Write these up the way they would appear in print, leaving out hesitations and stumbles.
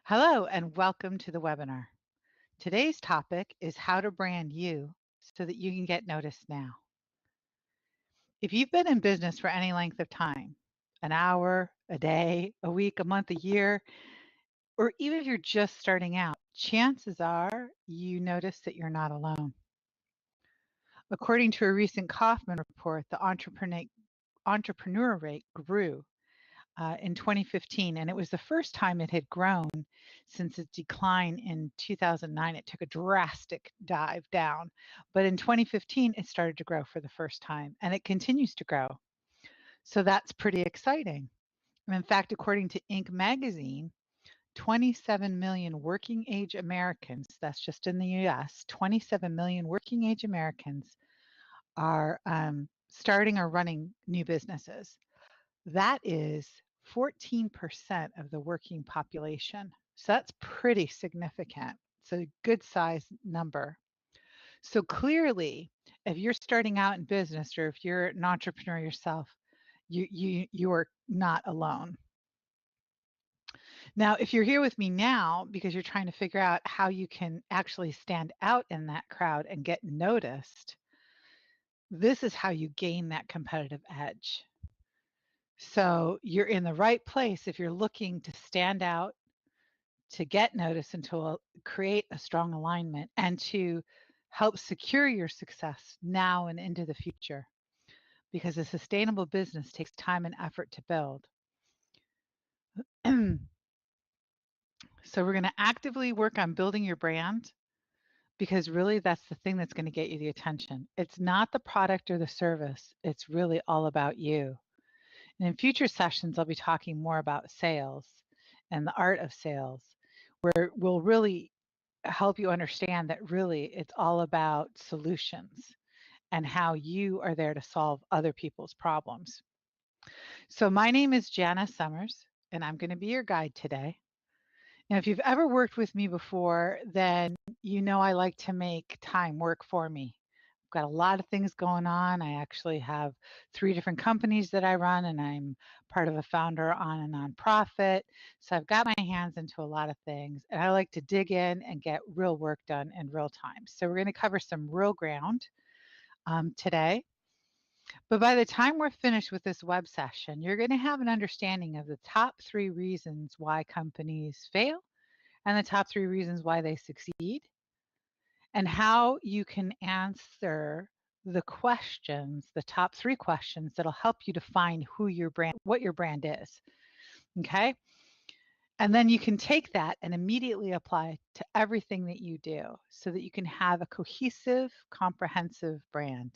Hello and welcome to the webinar. Today's topic is how to brand you so that you can get noticed now. If you've been in business for any length of time, an hour, a day, a week, a month, a year, or even if you're just starting out, chances are you notice that you're not alone. According to a recent Kaufman report, the entrepreneur rate grew in 2015, and it was the first time it had grown since its decline in 2009. It took a drastic dive down, but in 2015, it started to grow for the first time, and it continues to grow. So that's pretty exciting. And in fact, according to Inc. magazine, 27 million working age Americans, that's just in the US, 27 million working age Americans are starting or running new businesses. That is 14% of the working population. So that's pretty significant. It's a good size number. So clearly, if you're starting out in business or if you're an entrepreneur yourself, you are not alone. Now, if you're here with me now because you're trying to figure out how you can actually stand out in that crowd and get noticed, this is how you gain that competitive edge. So you're in the right place if you're looking to stand out, to get noticed, and to create a strong alignment and to help secure your success now and into the future. Because a sustainable business takes time and effort to build. So we're going to actively work on building your brand because really that's the thing that's going to get you the attention. It's not the product or the service. It's really all about you. And in future sessions, I'll be talking more about sales and the art of sales, where we'll really help you understand that really it's all about solutions and how you are there to solve other people's problems. So my name is Janice Summers, and I'm going to be your guide today. Now, if you've ever worked with me before, then you know I like to make time work for me. I've got a lot of things going on. I actually have 3 different companies that I run, and I'm part of a founder on a nonprofit. So I've got my hands into a lot of things, and I like to dig in and get real work done in real time. So we're going to cover some real ground today. But by the time we're finished with this web session, you're going to have an understanding of the top 3 reasons why companies fail and the top 3 reasons why they succeed, and how you can answer the questions, the top 3 questions that'll help you define what your brand is. Okay? And then you can take that and immediately apply it to everything that you do so that you can have a cohesive, comprehensive brand.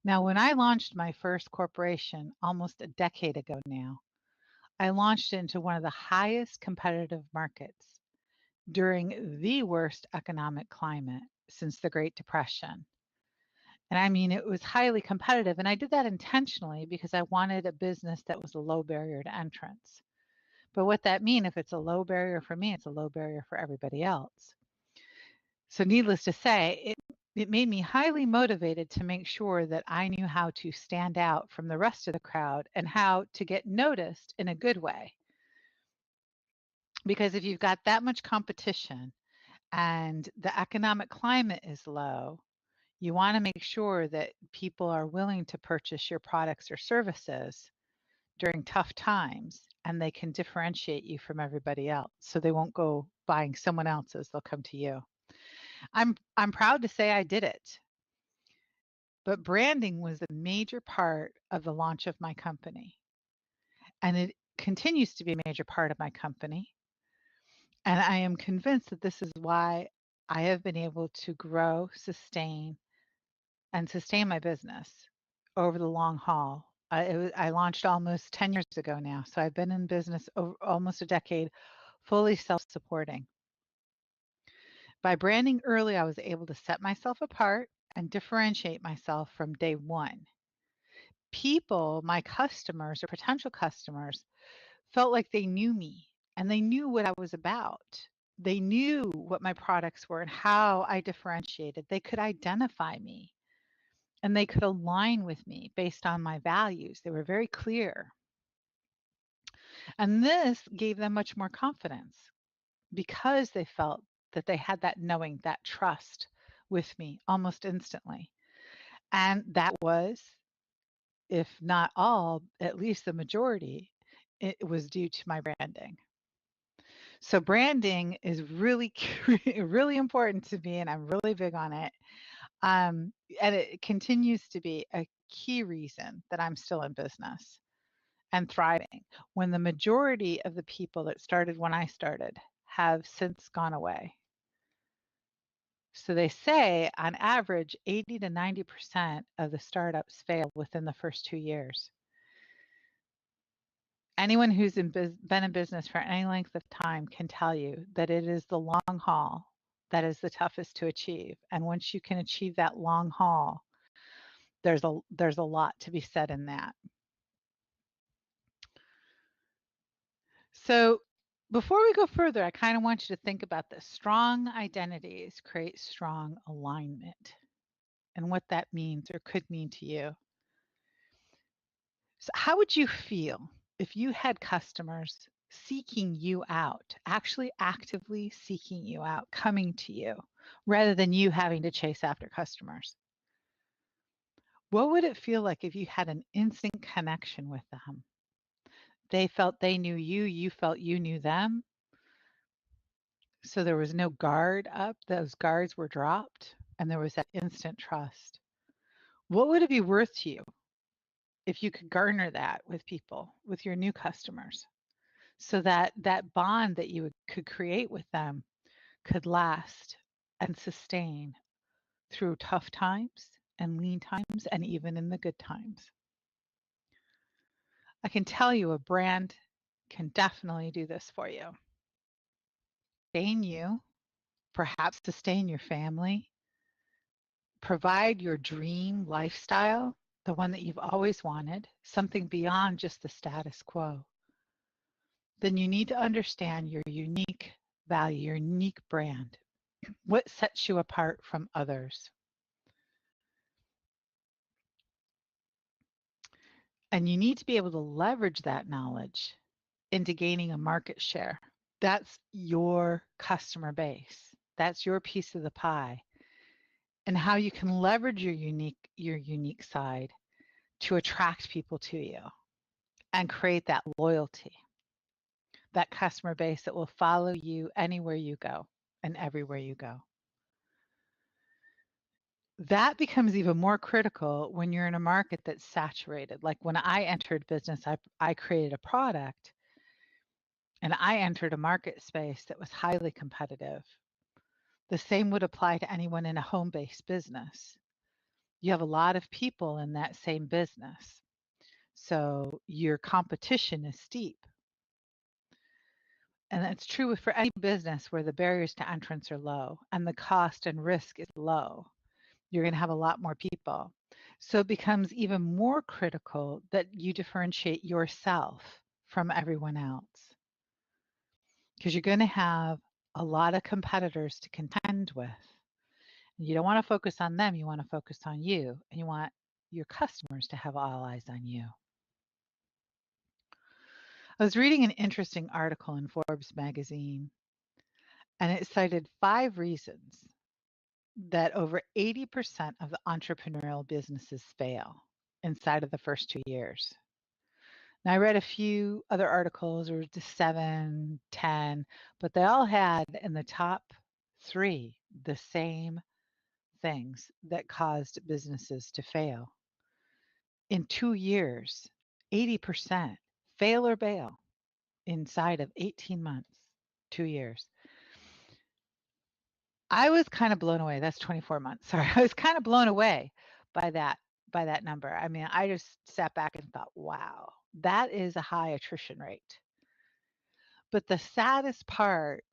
Now, when I launched my first corporation almost a decade ago now, I launched into one of the highest competitive markets during the worst economic climate since the Great Depression. And I mean, it was highly competitive. And I did that intentionally because I wanted a business that was a low barrier to entrance. But what that means, if it's a low barrier for me, it's a low barrier for everybody else. So needless to say, it made me highly motivated to make sure that I knew how to stand out from the rest of the crowd and how to get noticed in a good way. Because if you've got that much competition and the economic climate is low, you want to make sure that people are willing to purchase your products or services during tough times and they can differentiate you from everybody else. So they won't go buying someone else's, they'll come to you. I'm proud to say I did it. But branding was a major part of the launch of my company. And it continues to be a major part of my company. And I am convinced that this is why I have been able to grow, sustain my business over the long haul. I launched almost 10 years ago now. So I've been in business over almost a decade, fully self-supporting. By branding early, I was able to set myself apart and differentiate myself from day one. People, my customers or potential customers, felt like they knew me and they knew what I was about. They knew what my products were and how I differentiated. They could identify me and they could align with me based on my values. They were very clear. And this gave them much more confidence because they felt that they had that knowing, that trust with me almost instantly. And that was, if not all, at least the majority, it was due to my branding. So branding is really, really important to me, and I'm really big on it. Um, and it continues to be a key reason that I'm still in business and thriving when the majority of the people that started when I started have since gone away. So they say on average, 80 to 90% of the startups fail within the first 2 years. Anyone who's been in business for any length of time can tell you that it is the long haul that is the toughest to achieve. And once you can achieve that long haul, there's a lot to be said in that. So before we go further, I kind of want you to think about this. Strong identities create strong alignment and what that means or could mean to you. So how would you feel if you had customers seeking you out, actually actively seeking you out, coming to you, rather than you having to chase after customers? What would it feel like if you had an instant connection with them? They felt they knew you, you felt you knew them. So there was no guard up, those guards were dropped, and there was that instant trust. What would it be worth to you if you could garner that with people, with your new customers, so that that bond that you could create with them could last and sustain through tough times and lean times and even in the good times? I can tell you a brand can definitely do this for you. Sustain you, perhaps sustain your family, provide your dream lifestyle, the one that you've always wanted, something beyond just the status quo. Then you need to understand your unique value, your unique brand. What sets you apart from others? And you need to be able to leverage that knowledge into gaining a market share. That's your customer base. That's your piece of the pie. And how you can leverage your unique side to attract people to you and create that loyalty, that customer base that will follow you anywhere you go and everywhere you go. That becomes even more critical when you're in a market that's saturated. Like when I entered business, I created a product and I entered a market space that was highly competitive. The same would apply to anyone in a home based business. You have a lot of people in that same business. So your competition is steep. And that's true for any business where the barriers to entrance are low and the cost and risk is low. You're going to have a lot more people. So it becomes even more critical that you differentiate yourself from everyone else because you're going to have a lot of competitors to contend with. And you don't want to focus on them, you want to focus on you, and you want your customers to have all eyes on you. I was reading an interesting article in Forbes magazine, and it cited 5 reasons that over 80% of the entrepreneurial businesses fail inside of the first 2 years. Now, I read a few other articles, or just 7, 10, but they all had in the top three the same things that caused businesses to fail. In 2 years, 80% fail or bail inside of 18 months, 2 years. I was kind of blown away. That's 24 months. Sorry. I was kind of blown away by that number. I mean, I just sat back and thought, wow, that is a high attrition rate. But the saddest part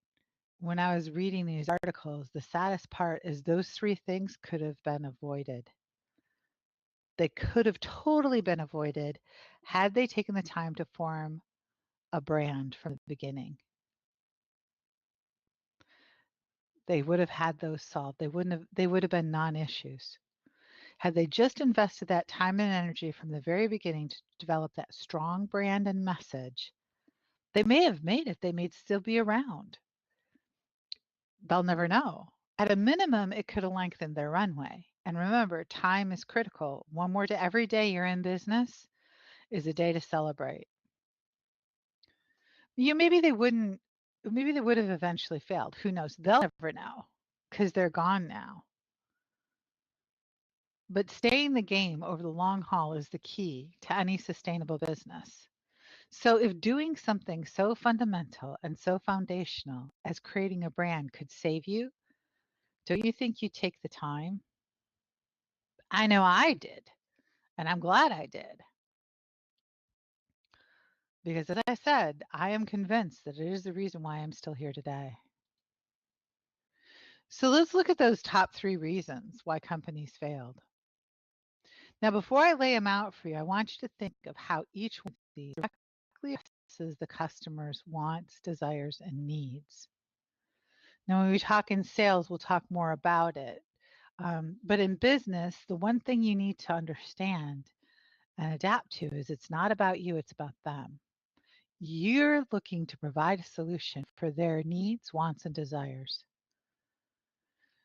when I was reading these articles, the saddest part is those 3 things could have been avoided. They could have totally been avoided had they taken the time to form a brand from the beginning. They would have had those solved. They would have been non-issues. Had they just invested that time and energy from the very beginning to develop that strong brand and message, they may have made it. They may still be around. They'll never know. At a minimum, it could have lengthened their runway. And remember, time is critical. One more day, every day you're in business is a day to celebrate. Maybe they wouldn't, maybe they would have eventually failed. Who knows? They'll never know because they're gone now. But staying in the game over the long haul is the key to any sustainable business. So, if doing something so fundamental and so foundational as creating a brand could save you, don't you think you'd take the time? I know I did, and I'm glad I did. Because, as I said, I am convinced that it is the reason why I'm still here today. So, let's look at those top three reasons why companies failed. Now, before I lay them out for you, I want you to think of how each one of these directly addresses the customer's wants, desires, and needs. Now, when we talk in sales, we'll talk more about it. But in business, the one thing you need to understand and adapt to is it's not about you, it's about them. You're looking to provide a solution for their needs, wants, and desires.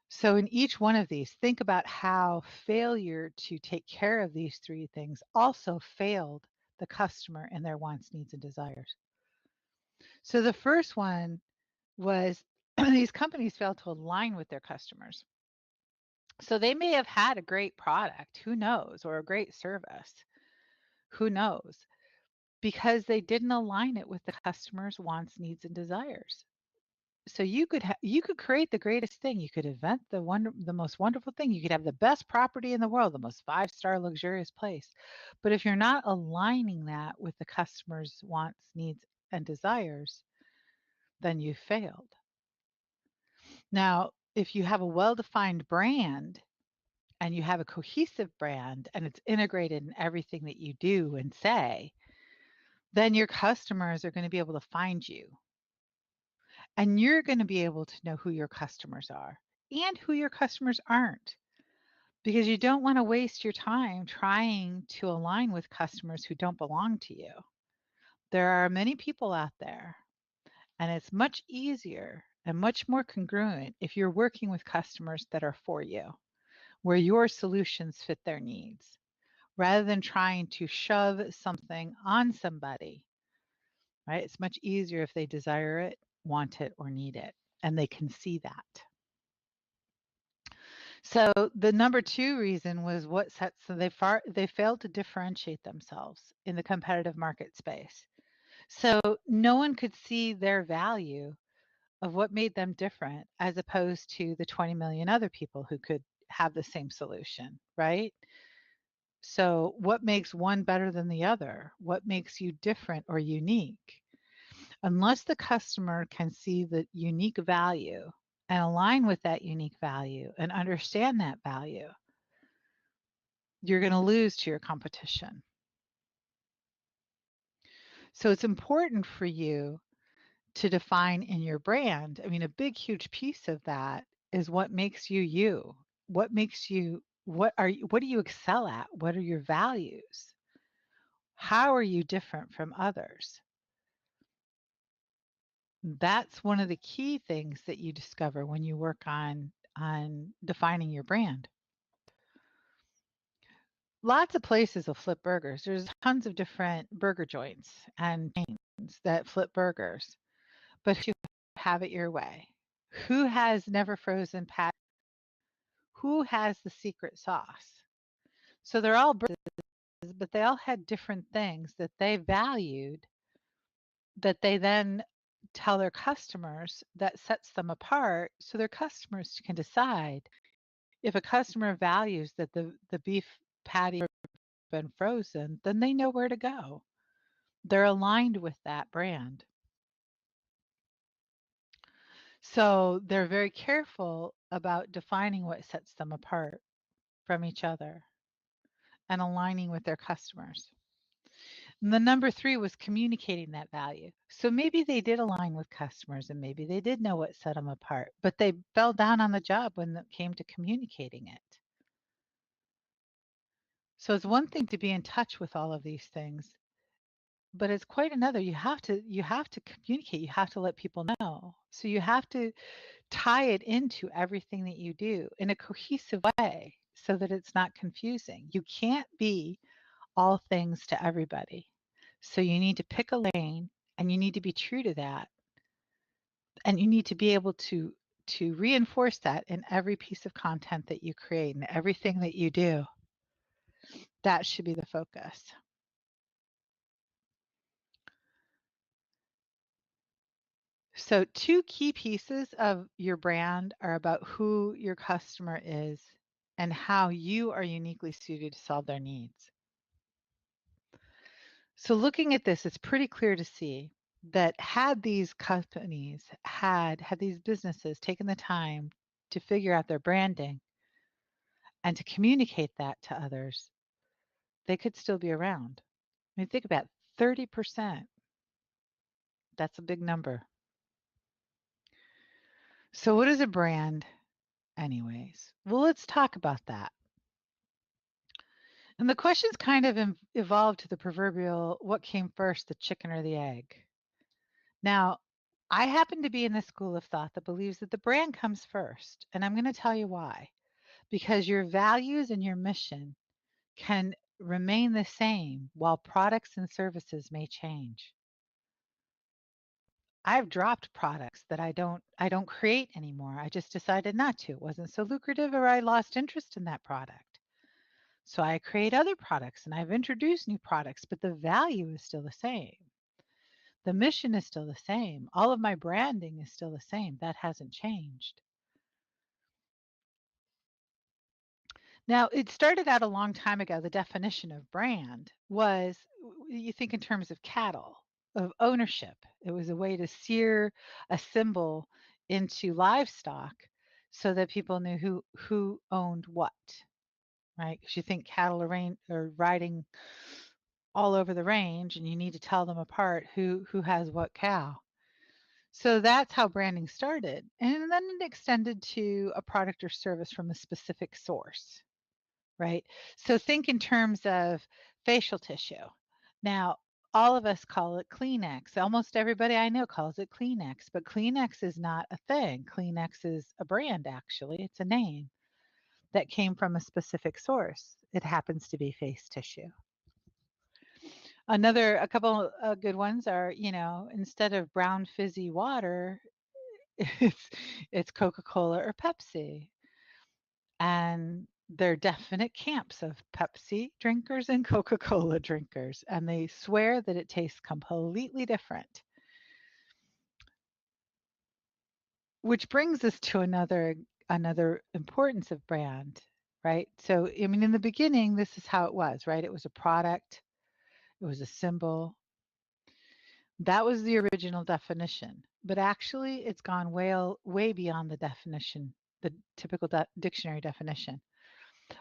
So, in each one of these, think about how failure to take care of these three things also failed the customer and their wants, needs, and desires. So, the first one was these companies failed to align with their customers. So, they may have had a great product, who knows, or a great service, who knows, because they didn't align it with the customer's wants, needs, and desires. So you could create the greatest thing. You could invent the most wonderful thing. You could have the best property in the world, the most five-star luxurious place. But if you're not aligning that with the customer's wants, needs, and desires, then you failed. Now, if you have a well-defined brand and you have a cohesive brand and it's integrated in everything that you do and say, then your customers are going to be able to find you. And you're going to be able to know who your customers are and who your customers aren't, because you don't want to waste your time trying to align with customers who don't belong to you. There are many people out there, and it's much easier and much more congruent if you're working with customers that are for you, where your solutions fit their needs, rather than trying to shove something on somebody, right? It's much easier if they desire it, want it, or need it, and they can see that. So the number two reason was what sets so they failed to differentiate themselves in the competitive market space. So no one could see their value of what made them different as opposed to the 20 million other people who could have the same solution, right? So what makes one better than the other? What makes you different or unique? Unless the customer can see the unique value and align with that unique value and understand that value, you're going to lose to your competition. So it's important for you to define in your brand. I mean, a big, huge piece of that is what makes you you. What makes you, what do you excel at? What are your values? How are you different from others? That's one of the key things that you discover when you work on defining your brand. Lots of places will flip burgers. There's tons of different burger joints and chains that flip burgers. But if you have it your way, who has never frozen pat? Who has the secret sauce? So they're all burgers, but they all had different things that they valued that they then tell their customers that sets them apart so their customers can decide. If a customer values that the beef patty has been frozen, then they know where to go. They're aligned with that brand. So they're very careful about defining what sets them apart from each other and aligning with their customers. And the number three was communicating that value. So maybe they did align with customers and maybe they did know what set them apart, but they fell down on the job when it came to communicating it. So it's one thing to be in touch with all of these things, but it's quite another. You have to communicate. You have to let people know. So you have to tie it into everything that you do in a cohesive way so that it's not confusing. You can't be all things to everybody. So you need to pick a lane and you need to be true to that. And you need to be able to reinforce that in every piece of content that you create and everything that you do. That should be the focus. So, two key pieces of your brand are about who your customer is and how you are uniquely suited to solve their needs. So, looking at this, it's pretty clear to see that had these companies, had these businesses taken the time to figure out their branding and to communicate that to others, they could still be around. I mean, think about 30%. That's a big number. So, what is a brand, anyways? Well, let's talk about that. And the questions kind of evolved to the proverbial what came first, the chicken or the egg? Now, I happen to be in the school of thought that believes that the brand comes first. And I'm going to tell you why. Because your values and your mission can remain the same while products and services may change. I've dropped products that I don't create anymore. I just decided not to. It wasn't so lucrative or I lost interest in that product. So I create other products and I've introduced new products, but the value is still the same. The mission is still the same. All of my branding is still the same. That hasn't changed. Now, it started out a long time ago. The definition of brand was you think in terms of cattle, of ownership. It was a way to sear a symbol into livestock so that people knew who owned what, right? Because you think cattle are riding all over the range and you need to tell them apart who has what cow. So that's how branding started. And then it extended to a product or service from a specific source, right? So think in terms of facial tissue. Now, all of us call it Kleenex. Almost everybody I know calls it Kleenex, but Kleenex is not a thing. Kleenex is a brand, actually. It's a name that came from a specific source. It happens to be face tissue. A couple good ones are, instead of brown fizzy water, it's it's Coca-Cola or Pepsi. And they're definite camps of Pepsi drinkers and Coca-Cola drinkers, and they swear that it tastes completely different. Which brings us to another importance of brand, right? So, I mean, in the beginning, this is how it was, right? It was a product, it was a symbol. That was the original definition. But actually, it's gone way beyond the definition, the typical dictionary definition.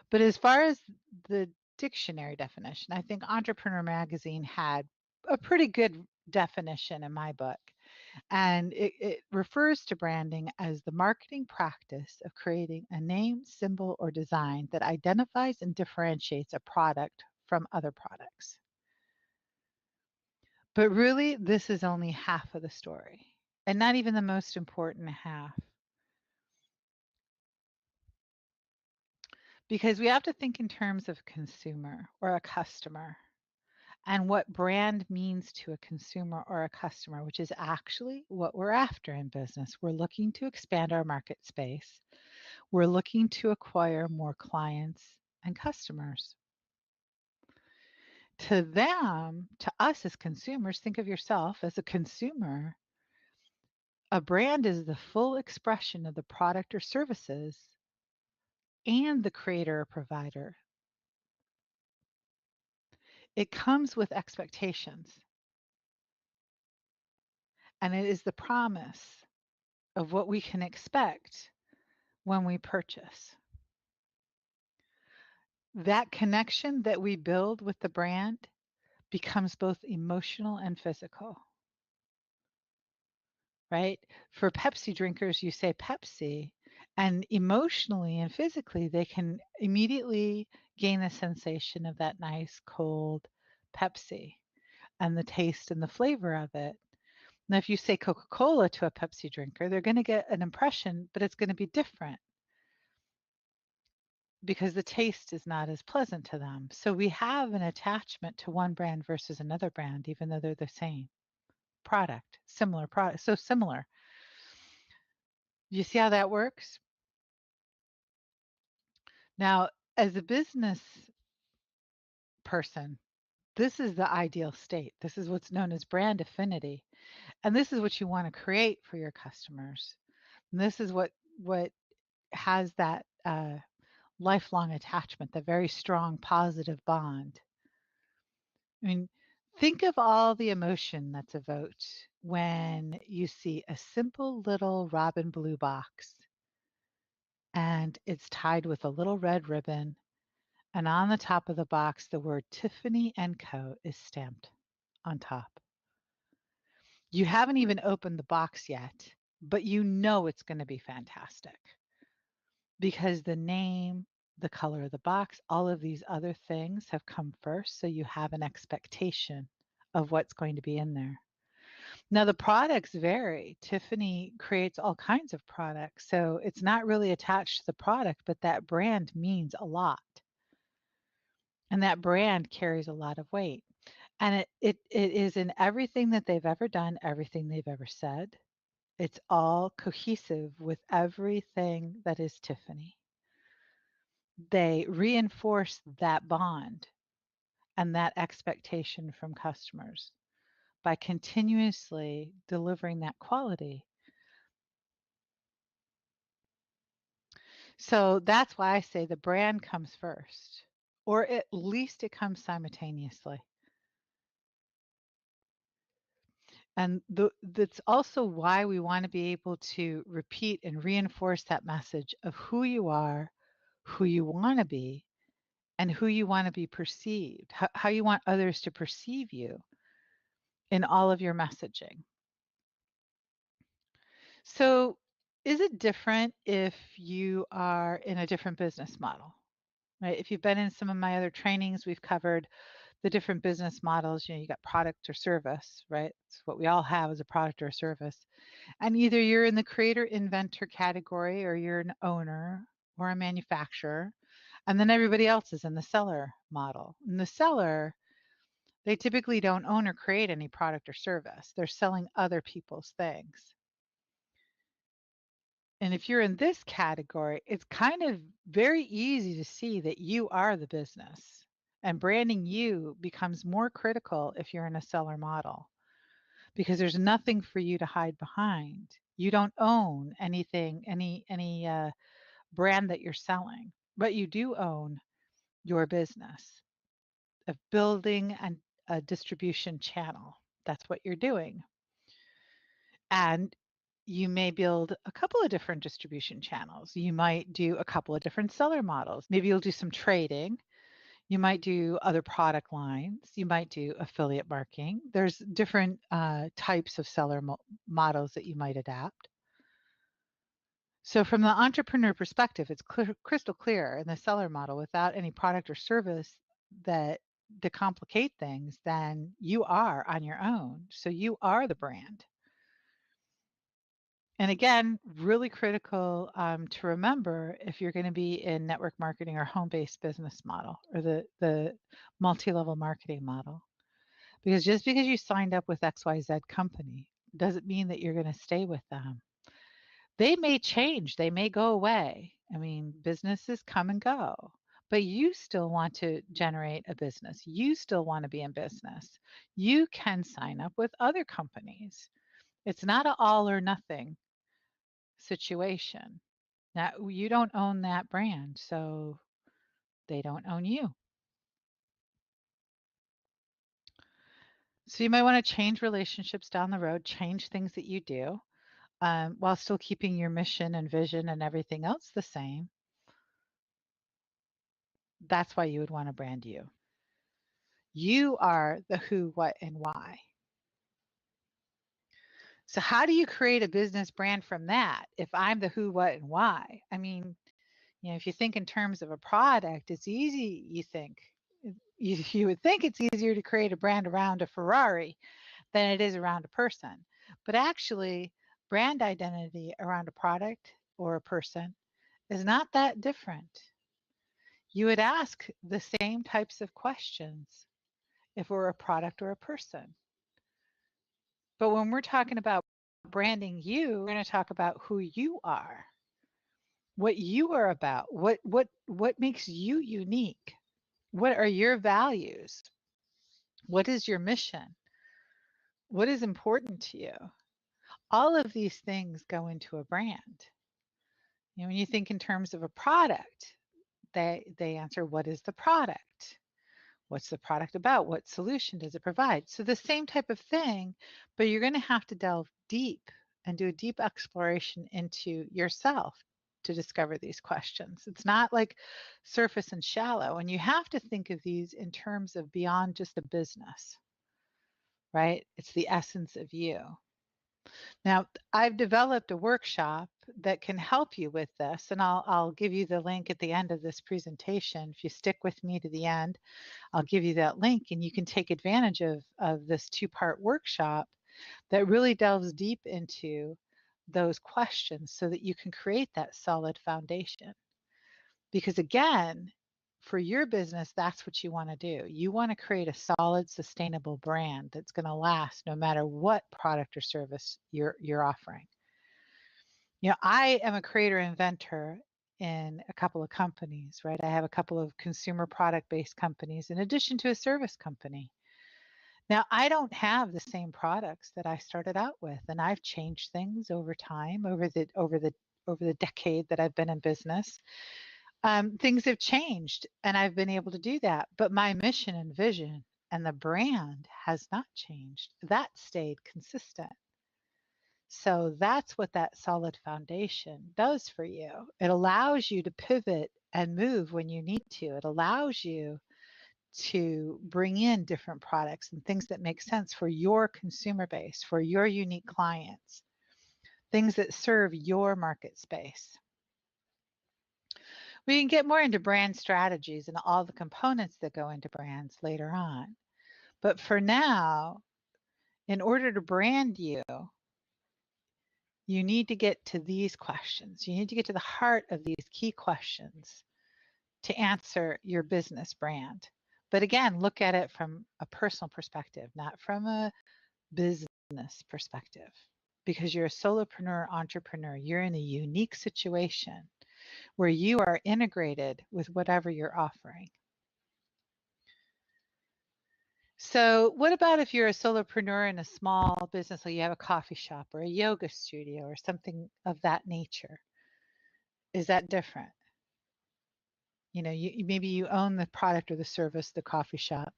But as far as the dictionary definition, I think Entrepreneur Magazine had a pretty good definition in my book. And it refers to branding as the marketing practice of creating a name, symbol, or design that identifies and differentiates a product from other products. But really, this is only half of the story, and not even the most important half. Because we have to think in terms of consumer or a customer and what brand means to a consumer or a customer, which is actually what we're after in business. We're looking to expand our market space. We're looking to acquire more clients and customers. To them, to us as consumers, think of yourself as a consumer. A brand is the full expression of the product or services and the creator or provider. It comes with expectations, and it is the promise of what we can expect when we purchase. That connection that we build with the brand becomes both emotional and physical, right? For Pepsi drinkers, you say Pepsi, and emotionally and physically, they can immediately gain a sensation of that nice cold Pepsi and the taste and the flavor of it. Now, if you say Coca-Cola to a Pepsi drinker, they're going to get an impression, but it's going to be different because the taste is not as pleasant to them. So we have an attachment to one brand versus another brand, even though they're the same product, similar product, so similar. You see how that works? Now, as a business person, this is the ideal state. This is what's known as brand affinity. And this is what you want to create for your customers. And this is what has that lifelong attachment, the very strong positive bond. I mean, think of all the emotion that's evoked when you see a simple little robin blue box and it's tied with a little red ribbon, and on the top of the box the word Tiffany & Co. is stamped on top. You haven't even opened the box yet, but you know it's going to be fantastic because the name, the color of the box, all of these other things have come first. So you have an expectation of what's going to be in there. Now, the products vary. Tiffany creates all kinds of products. So it's not really attached to the product, but that brand means a lot. And that brand carries a lot of weight. And it is in everything that they've ever done, everything they've ever said. It's all cohesive with everything that is Tiffany. They reinforce that bond and that expectation from customers by continuously delivering that quality. So that's why I say the brand comes first, or at least it comes simultaneously. And that's also why we want to be able to repeat and reinforce that message of who you are, who you want to be, and who you want to be perceived, how you want others to perceive you in all of your messaging. So, is it different if you are in a different business model? Right? If you've been in some of my other trainings, we've covered the different business models. You got product or service, right? It's what we all have as a product or a service. And either you're in the creator inventor category or you're an owner or a manufacturer. And then everybody else is in the seller model. And the seller, they typically don't own or create any product or service. They're selling other people's things. And if you're in this category, it's kind of very easy to see that you are the business. And branding you becomes more critical if you're in a seller model because there's nothing for you to hide behind. You don't own anything, any brand that you're selling, but you do own your business of building a distribution channel. That's what you're doing. And you may build a couple of different distribution channels. You might do a couple of different seller models. Maybe you'll do some trading. You might do other product lines. You might do affiliate marketing. There's different types of seller models that you might adapt. So, from the entrepreneur perspective, it's crystal clear in the seller model without any product or service that to complicate things, then you are on your own. So, you are the brand. And again, really critical to remember if you're going to be in network marketing or home-based business model or the multi-level marketing model. Because just because you signed up with XYZ company doesn't mean that you're going to stay with them. They may change, they may go away. I mean, businesses come and go, but you still want to generate a business. You still want to be in business. You can sign up with other companies. It's not an all or nothing situation. Now, you don't own that brand, so they don't own you. So you might want to change relationships down the road, change things that you do, while still keeping your mission and vision and everything else the same. That's why you would want to brand you. You are the who, what, and why. So how do you create a business brand from that? If I'm the who, what, and why? I mean, if you think in terms of a product, it's easy, you think. You would think it's easier to create a brand around a Ferrari than it is around a person. But actually, brand identity around a product or a person is not that different. You would ask the same types of questions if we're a product or a person. But when we're talking about branding you, we're going to talk about who you are, what you are about, what makes you unique. What are your values? What is your mission? What is important to you? All of these things go into a brand. When you think in terms of a product, they answer, what is the product? What's the product about? What solution does it provide? So the same type of thing, but you're going to have to delve deep and do a deep exploration into yourself to discover these questions. It's not like surface and shallow. And you have to think of these in terms of beyond just a business, right? It's the essence of you. Now, I've developed a workshop that can help you with this, and I'll give you the link at the end of this presentation. If you stick with me to the end, I'll give you that link, and you can take advantage of this two-part workshop that really delves deep into those questions so that you can create that solid foundation. Because again, for your business, that's what you want to do. You want to create a solid, sustainable brand that's going to last no matter what product or service you're offering. I am a creator inventor in a couple of companies, right? I have a couple of consumer product based companies in addition to a service company. Now, I don't have the same products that I started out with, and I've changed things over time, over the decade that I've been in business. Things have changed, and I've been able to do that. But my mission and vision and the brand has not changed. That stayed consistent. So that's what that solid foundation does for you. It allows you to pivot and move when you need to. It allows you to bring in different products and things that make sense for your consumer base, for your unique clients, things that serve your market space. We can get more into brand strategies and all the components that go into brands later on. But for now, in order to brand you, you need to get to these questions. You need to get to the heart of these key questions to answer your business brand. But again, look at it from a personal perspective, not from a business perspective, because you're a solopreneur entrepreneur. You're in a unique situation where you are integrated with whatever you're offering. So what about if you're a solopreneur in a small business, like you have a coffee shop or a yoga studio or something of that nature? Is that different? Maybe you own the product or the service, the coffee shop.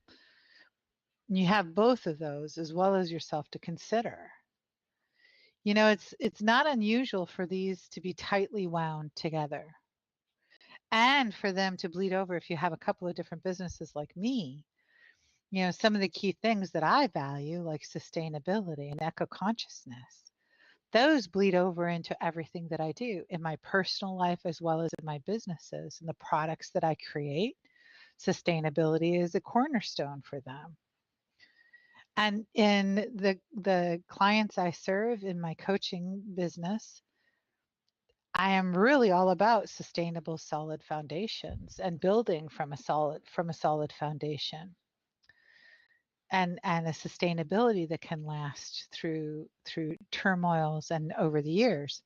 And you have both of those as well as yourself to consider. It's not unusual for these to be tightly wound together and for them to bleed over if you have a couple of different businesses like me. Some of the key things that I value, like sustainability and eco-consciousness, those bleed over into everything that I do in my personal life as well as in my businesses and the products that I create. Sustainability is a cornerstone for them. And in the clients I serve in my coaching business, I am really all about sustainable, solid foundations and building from a solid foundation. And a sustainability that can last through turmoils and over the years.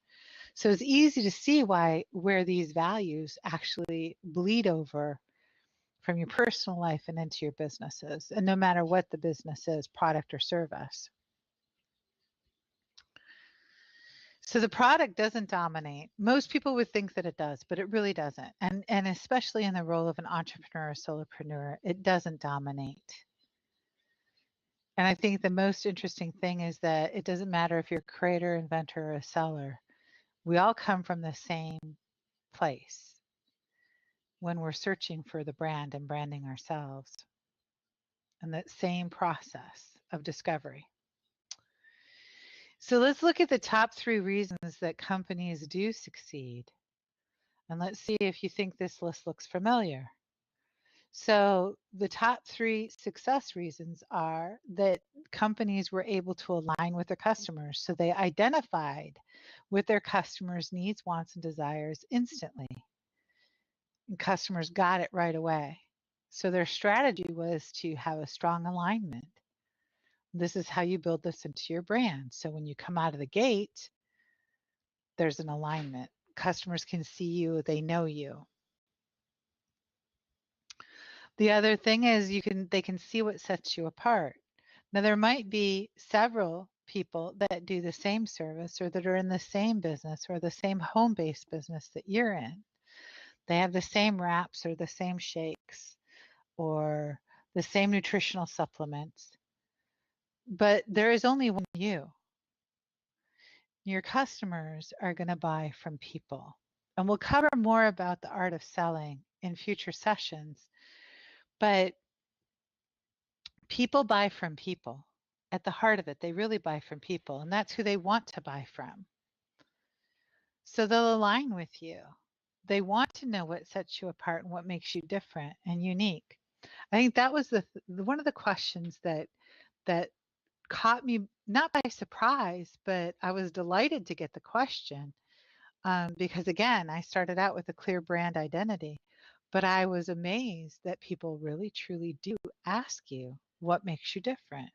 So it's easy to see where these values actually bleed over from your personal life and into your businesses, and no matter what the business is, product or service. So the product doesn't dominate. Most people would think that it does, but it really doesn't. And especially in the role of an entrepreneur or solopreneur, it doesn't dominate. And I think the most interesting thing is that it doesn't matter if you're a creator, inventor, or a seller. We all come from the same place when we're searching for the brand and branding ourselves, and that same process of discovery. So let's look at the top 3 reasons that companies do succeed. And let's see if you think this list looks familiar. So the top 3 success reasons are that companies were able to align with their customers. So they identified with their customers' needs, wants, and desires instantly. And customers got it right away. So their strategy was to have a strong alignment. This is how you build this into your brand. So when you come out of the gate, there's an alignment. Customers can see you, they know you. The other thing is they can see what sets you apart. Now there might be several people that do the same service or that are in the same business or the same home-based business that you're in. They have the same wraps or the same shakes or the same nutritional supplements. But there is only one you. Your customers are going to buy from people. And we'll cover more about the art of selling in future sessions. But people buy from people. At the heart of it, they really buy from people, and that's who they want to buy from. So they'll align with you. They want to know what sets you apart and what makes you different and unique. I think that was one of the questions that caught me not by surprise, but I was delighted to get the question because again, I started out with a clear brand identity, but I was amazed that people really truly do ask you what makes you different.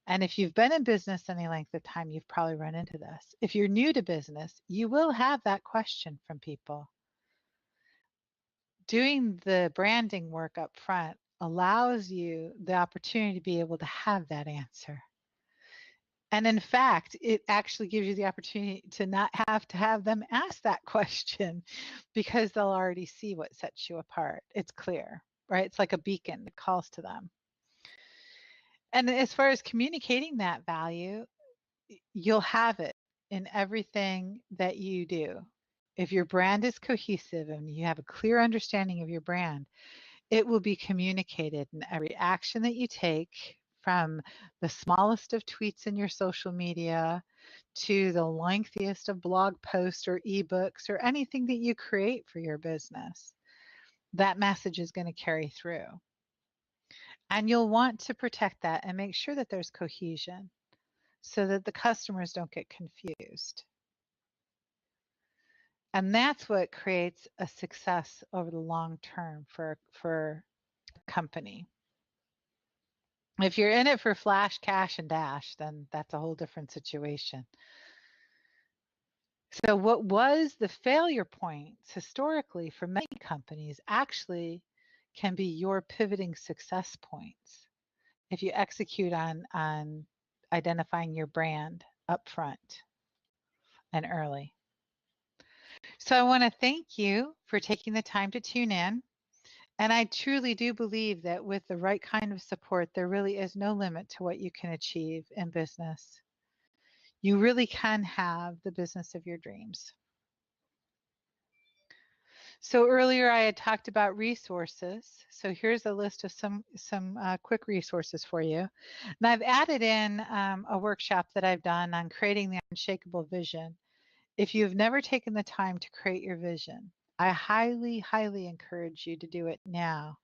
And if you've been in business any length of time, you've probably run into this. If you're new to business, you will have that question from people. Doing the branding work up front allows you the opportunity to be able to have that answer. And in fact, it actually gives you the opportunity to not have to have them ask that question because they'll already see what sets you apart. It's clear, right? It's like a beacon that calls to them. And as far as communicating that value, you'll have it in everything that you do. If your brand is cohesive and you have a clear understanding of your brand, it will be communicated in every action that you take, from the smallest of tweets in your social media to the lengthiest of blog posts or ebooks or anything that you create for your business. That message is going to carry through. And you'll want to protect that and make sure that there's cohesion so that the customers don't get confused. And that's what creates a success over the long term for a company. If you're in it for flash, cash, and dash, then that's a whole different situation. So what was the failure points historically for many companies actually can be your pivoting success points if you execute on identifying your brand up front and early. So I want to thank you for taking the time to tune in. And I truly do believe that with the right kind of support, there really is no limit to what you can achieve in business. You really can have the business of your dreams. So earlier I had talked about resources. So here's a list of some quick resources for you. And I've added in a workshop that I've done on creating the unshakable vision. If you've never taken the time to create your vision, I highly, highly encourage you to do it now.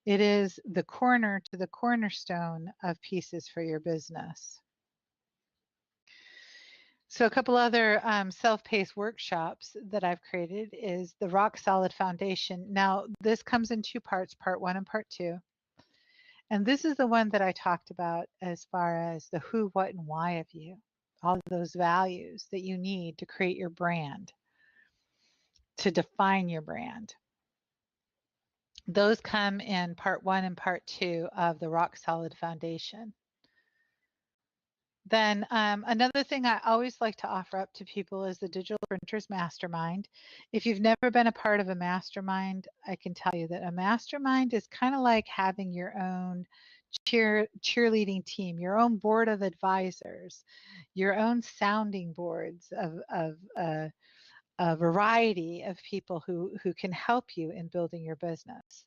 It is the corner to the cornerstone of pieces for your business. So a couple other self-paced workshops that I've created is the Rock Solid Foundation. Now, this comes in 2 parts, part 1 and part 2. And this is the one that I talked about as far as the who, what, and why of you. All of those values that you need to create your brand, to define your brand. Those come in part 1 and part 2 of the Rock Solid Foundation. Then another thing I always like to offer up to people is the Digital Printers Mastermind. If you've never been a part of a mastermind, I can tell you that a mastermind is kind of like having your own cheerleading team, your own board of advisors, your own sounding boards of a variety of people who can help you in building your business.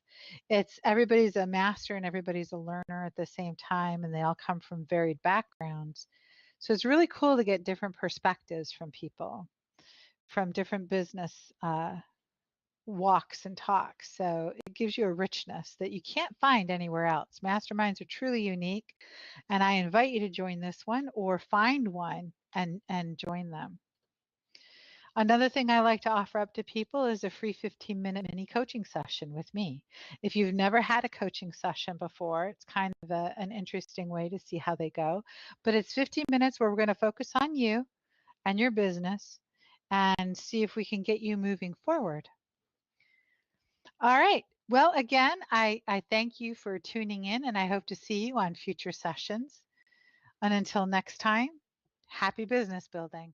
It's everybody's a master and everybody's a learner at the same time, and they all come from varied backgrounds. So it's really cool to get different perspectives from people, from different business walks and talks. So it gives you a richness that you can't find anywhere else. Masterminds are truly unique, and I invite you to join this one or find one and join them. Another thing I like to offer up to people is a free 15-minute mini coaching session with me. If you've never had a coaching session before, it's kind of an interesting way to see how they go. But it's 15 minutes where we're going to focus on you and your business and see if we can get you moving forward. All right. Well, again, I thank you for tuning in, and I hope to see you on future sessions. And until next time, happy business building.